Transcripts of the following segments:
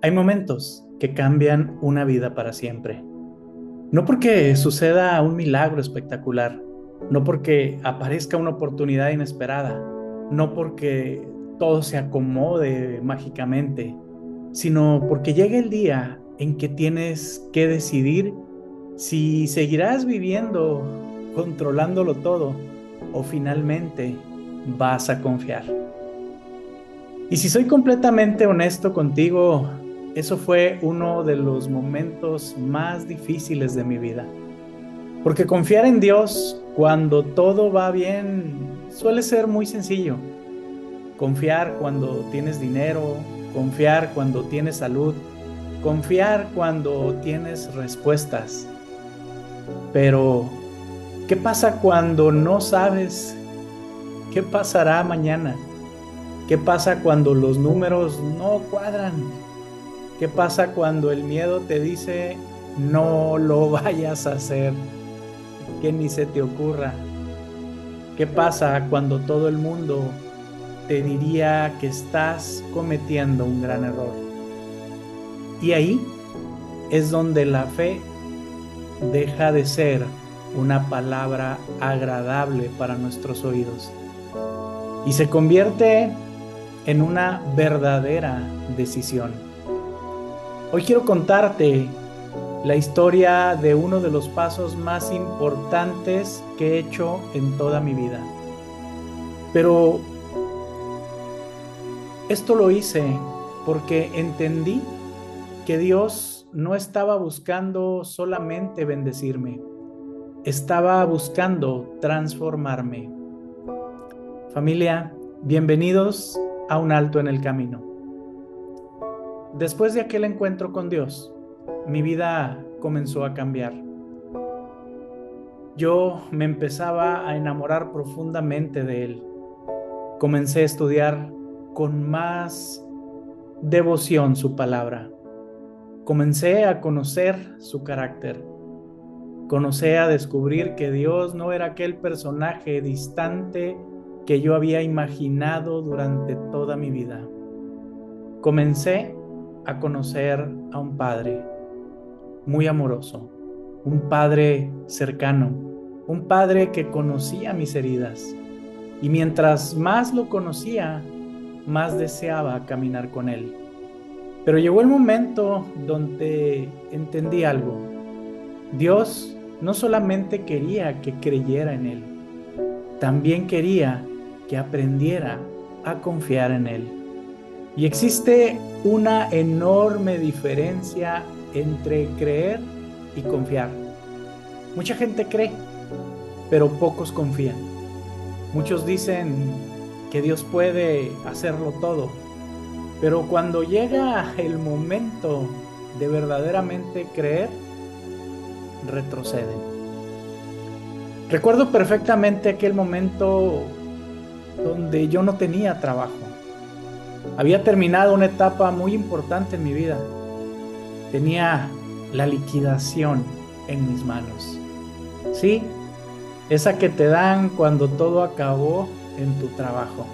Hay momentos que cambian una vida para siempre. No porque suceda un milagro espectacular, no porque aparezca una oportunidad inesperada, no porque todo se acomode mágicamente, sino porque llega el día en que tienes que decidir si seguirás viviendo controlándolo todo o finalmente vas a confiar. Y si soy completamente honesto contigo, eso fue uno de los momentos más difíciles de mi vida. Porque confiar en Dios cuando todo va bien suele ser muy sencillo. Confiar cuando tienes dinero, confiar cuando tienes salud, confiar cuando tienes respuestas. Pero, ¿qué pasa cuando no sabes qué pasará mañana? ¿Qué pasa cuando los números no cuadran? ¿Qué pasa cuando el miedo te dice no lo vayas a hacer, que ni se te ocurra? ¿Qué pasa cuando todo el mundo te diría que estás cometiendo un gran error? Y ahí es donde la fe deja de ser una palabra agradable para nuestros oídos y se convierte en una verdadera decisión. Hoy quiero contarte la historia de uno de los pasos más importantes que he hecho en toda mi vida. Pero esto lo hice porque entendí que Dios no estaba buscando solamente bendecirme, estaba buscando transformarme. Familia, bienvenidos a Un Alto en el Camino. Después de aquel encuentro con Dios, mi vida comenzó a cambiar. Yo me empezaba a enamorar profundamente de Él. Comencé a estudiar con más devoción su palabra. Comencé a conocer su carácter. Comencé a descubrir que Dios no era aquel personaje distante que yo había imaginado durante toda mi vida. Comencé a conocer a un Padre muy amoroso, un Padre cercano, un Padre que conocía mis heridas. Y mientras más lo conocía, más deseaba caminar con Él. Pero llegó el momento donde entendí algo. Dios no solamente quería que creyera en Él, también quería que aprendiera a confiar en Él. Y existe una enorme diferencia entre creer y confiar. Mucha gente cree, pero pocos confían. Muchos dicen que Dios puede hacerlo todo, pero cuando llega el momento de verdaderamente creer, retroceden. Recuerdo perfectamente aquel momento donde yo no tenía trabajo. Había terminado una etapa muy importante en mi vida. Tenía la liquidación en mis manos. Sí, esa que te dan cuando todo acabó en tu trabajo.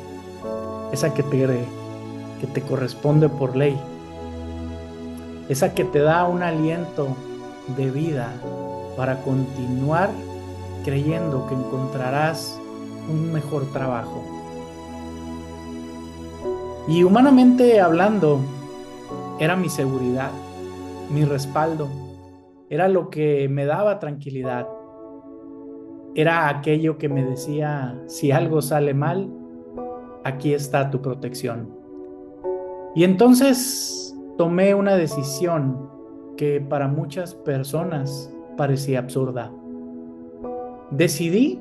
Esa que te corresponde por ley. Esa que te da un aliento de vida para continuar creyendo que encontrarás un mejor trabajo. Y humanamente hablando, era mi seguridad, mi respaldo, era lo que me daba tranquilidad, era aquello que me decía, si algo sale mal, aquí está tu protección. Y entonces tomé una decisión que para muchas personas parecía absurda. Decidí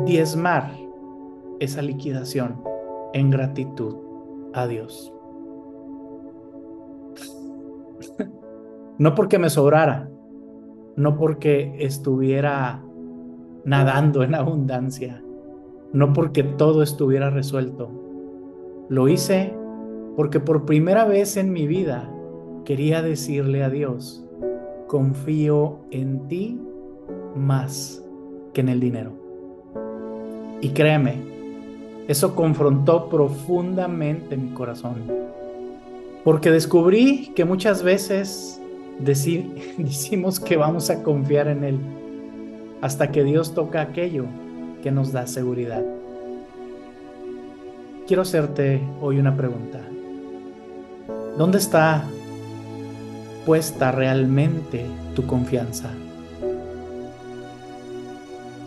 diezmar esa liquidación en gratitud a Dios. No porque me sobrara, no porque estuviera nadando en abundancia, no porque todo estuviera resuelto. Lo hice porque por primera vez en mi vida quería decirle a Dios, confío en ti más que en el dinero. Y créeme, eso confrontó profundamente mi corazón. Porque descubrí que muchas veces decimos que vamos a confiar en Él hasta que Dios toca aquello que nos da seguridad. Quiero hacerte hoy una pregunta. ¿Dónde está puesta realmente tu confianza?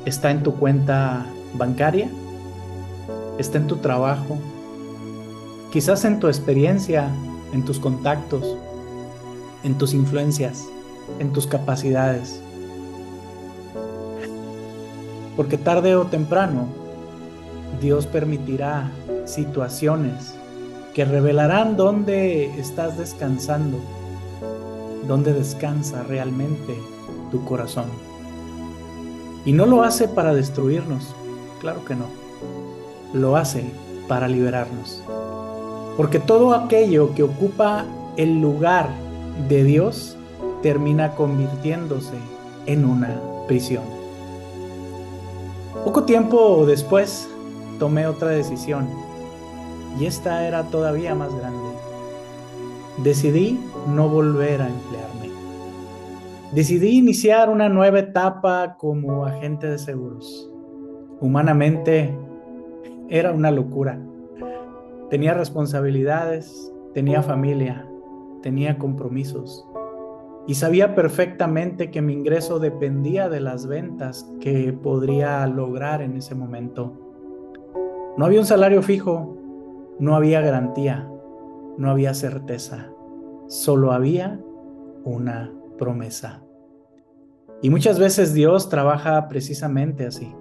¿Está en tu cuenta bancaria? ¿Está en tu trabajo? Quizás en tu experiencia, en tus contactos, en tus influencias, en tus capacidades. Porque tarde o temprano, Dios permitirá situaciones que revelarán dónde estás descansando, dónde descansa realmente tu corazón. Y no lo hace para destruirnos, claro que no. Lo hace para liberarnos. Porque todo aquello que ocupa el lugar de Dios termina convirtiéndose en una prisión. Poco tiempo después tomé otra decisión y esta era todavía más grande. Decidí no volver a emplearme. Decidí iniciar una nueva etapa como agente de seguros. Humanamente era una locura. Tenía responsabilidades, tenía familia, tenía compromisos y sabía perfectamente que mi ingreso dependía de las ventas que podría lograr en ese momento. No había un salario fijo, no había garantía, no había certeza, solo había una promesa. Y muchas veces Dios trabaja precisamente así,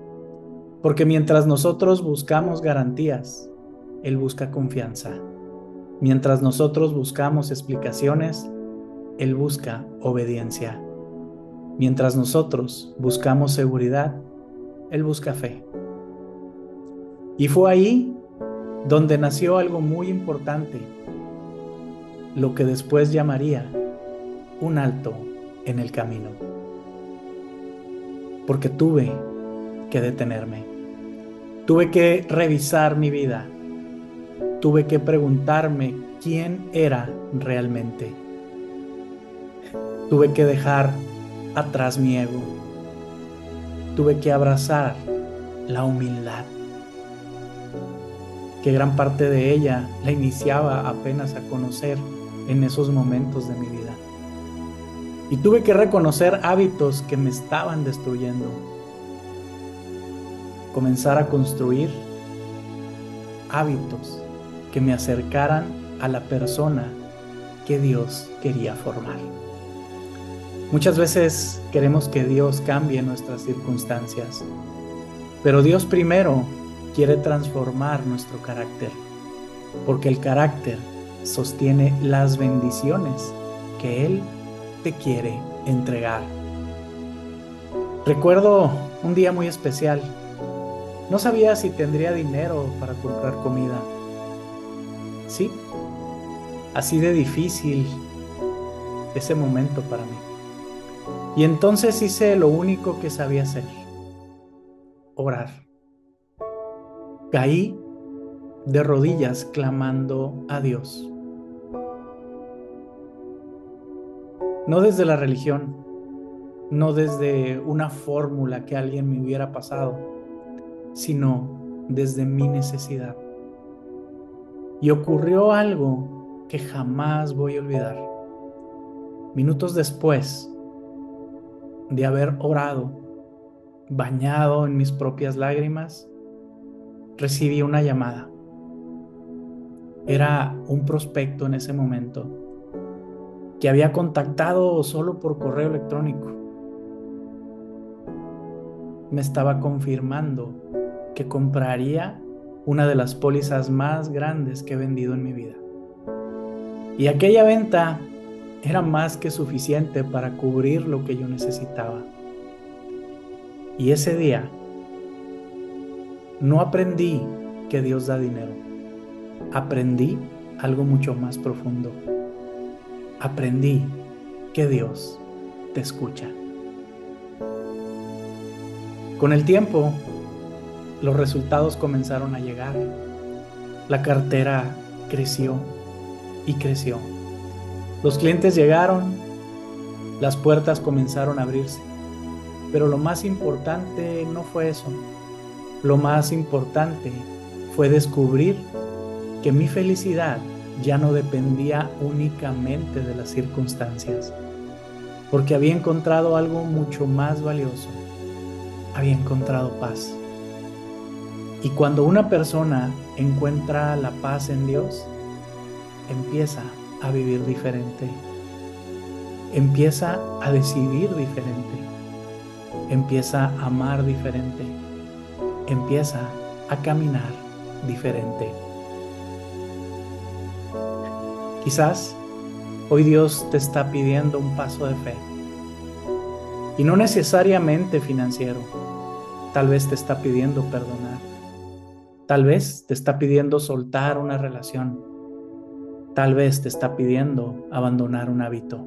porque mientras nosotros buscamos garantías, Él busca confianza. Mientras nosotros buscamos explicaciones, Él busca obediencia. Mientras nosotros buscamos seguridad, Él busca fe. Y fue ahí donde nació algo muy importante, lo que después llamaría un alto en el camino. Porque tuve que detenerme. Tuve que revisar mi vida. Tuve que preguntarme quién era realmente. Tuve que dejar atrás mi ego. Tuve que abrazar la humildad, que gran parte de ella la iniciaba apenas a conocer en esos momentos de mi vida. Y tuve que reconocer hábitos que me estaban destruyendo. Comenzar a construir hábitos que me acercaran a la persona que Dios quería formar. Muchas veces queremos que Dios cambie nuestras circunstancias, pero Dios primero quiere transformar nuestro carácter, porque el carácter sostiene las bendiciones que Él te quiere entregar. Recuerdo un día muy especial. No sabía si tendría dinero para comprar comida. Sí, así de difícil ese momento para mí. Y entonces hice lo único que sabía hacer: orar. Caí de rodillas clamando a Dios. No desde la religión, no desde una fórmula que alguien me hubiera pasado, sino desde mi necesidad. Y ocurrió algo que jamás voy a olvidar. Minutos después de haber orado, bañado en mis propias lágrimas, recibí una llamada. Era un prospecto en ese momento que había contactado solo por correo electrónico. Me estaba confirmando que compraría una de las pólizas más grandes que he vendido en mi vida. Y aquella venta era más que suficiente para cubrir lo que yo necesitaba. Y ese día no aprendí que Dios da dinero. Aprendí algo mucho más profundo. Aprendí que Dios te escucha. Con el tiempo, los resultados comenzaron a llegar. La cartera creció. y creció. Los clientes llegaron, las puertas comenzaron a abrirse, pero lo más importante no fue eso. Lo más importante fue descubrir que mi felicidad ya no dependía únicamente de las circunstancias, porque había encontrado algo mucho más valioso. Había encontrado paz. Y cuando una persona encuentra la paz en Dios, empieza a vivir diferente, empieza a decidir diferente, empieza a amar diferente, empieza a caminar diferente. Quizás hoy Dios te está pidiendo un paso de fe, y no necesariamente financiero. Tal vez te está pidiendo perdonar, tal vez te está pidiendo soltar una relación, tal vez te está pidiendo abandonar un hábito,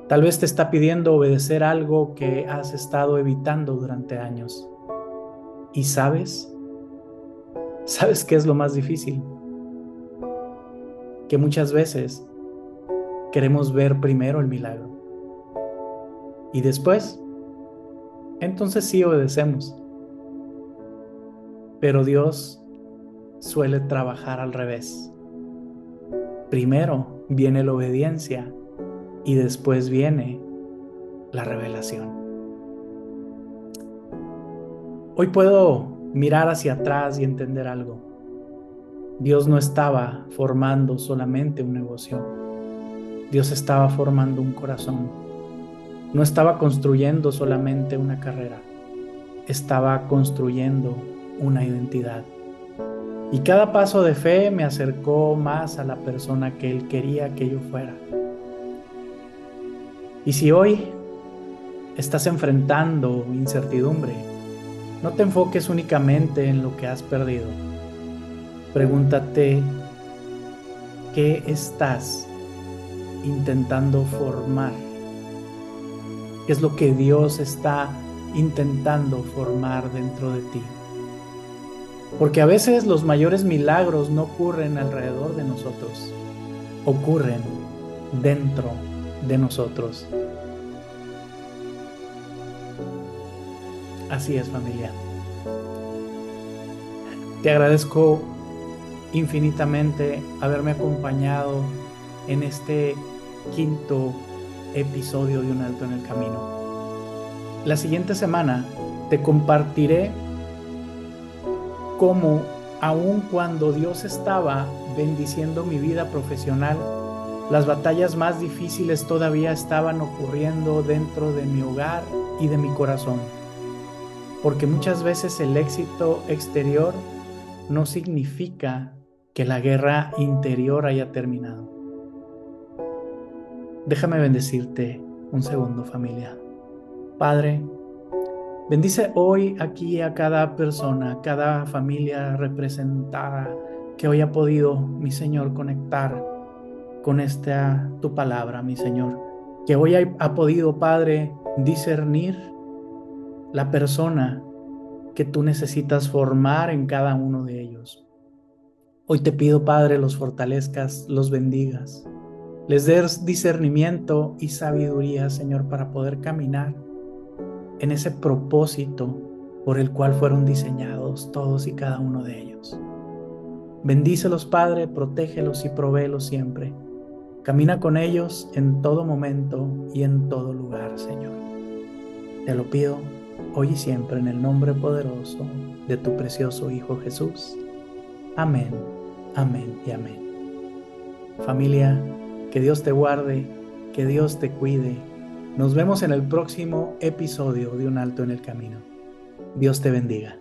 tal vez te está pidiendo obedecer algo que has estado evitando durante años. ¿Y sabes qué es lo más difícil? Que muchas veces queremos ver primero el milagro y después, entonces sí obedecemos. Pero Dios suele trabajar al revés. Primero viene la obediencia y después viene la revelación. Hoy puedo mirar hacia atrás y entender algo. Dios no estaba formando solamente un negocio. Dios estaba formando un corazón. No estaba construyendo solamente una carrera. Estaba construyendo una identidad. Y cada paso de fe me acercó más a la persona que Él quería que yo fuera. Y si hoy estás enfrentando incertidumbre, no te enfoques únicamente en lo que has perdido. Pregúntate, ¿qué estás intentando formar? ¿Qué es lo que Dios está intentando formar dentro de ti? Porque a veces los mayores milagros no ocurren alrededor de nosotros, ocurren dentro de nosotros. Así es, familia. Te agradezco infinitamente haberme acompañado en este quinto episodio de Un Alto en el Camino. La siguiente semana te compartiré cómo, aun cuando Dios estaba bendiciendo mi vida profesional, las batallas más difíciles todavía estaban ocurriendo dentro de mi hogar y de mi corazón. Porque muchas veces el éxito exterior no significa que la guerra interior haya terminado. Déjame bendecirte un segundo, familia. Padre, bendice hoy aquí a cada persona, a cada familia representada que hoy ha podido, mi Señor, conectar con esta tu palabra, mi Señor. Que hoy ha podido, Padre, discernir la persona que tú necesitas formar en cada uno de ellos. Hoy te pido, Padre, los fortalezcas, los bendigas, les des discernimiento y sabiduría, Señor, para poder caminar en ese propósito por el cual fueron diseñados todos y cada uno de ellos. Bendícelos, Padre, protégelos y provéelos siempre. Camina con ellos en todo momento y en todo lugar, Señor. Te lo pido hoy y siempre en el nombre poderoso de tu precioso Hijo Jesús. Amén, amén y amén. Familia, que Dios te guarde, que Dios te cuide. Nos vemos en el próximo episodio de Un Alto en el Camino. Dios te bendiga.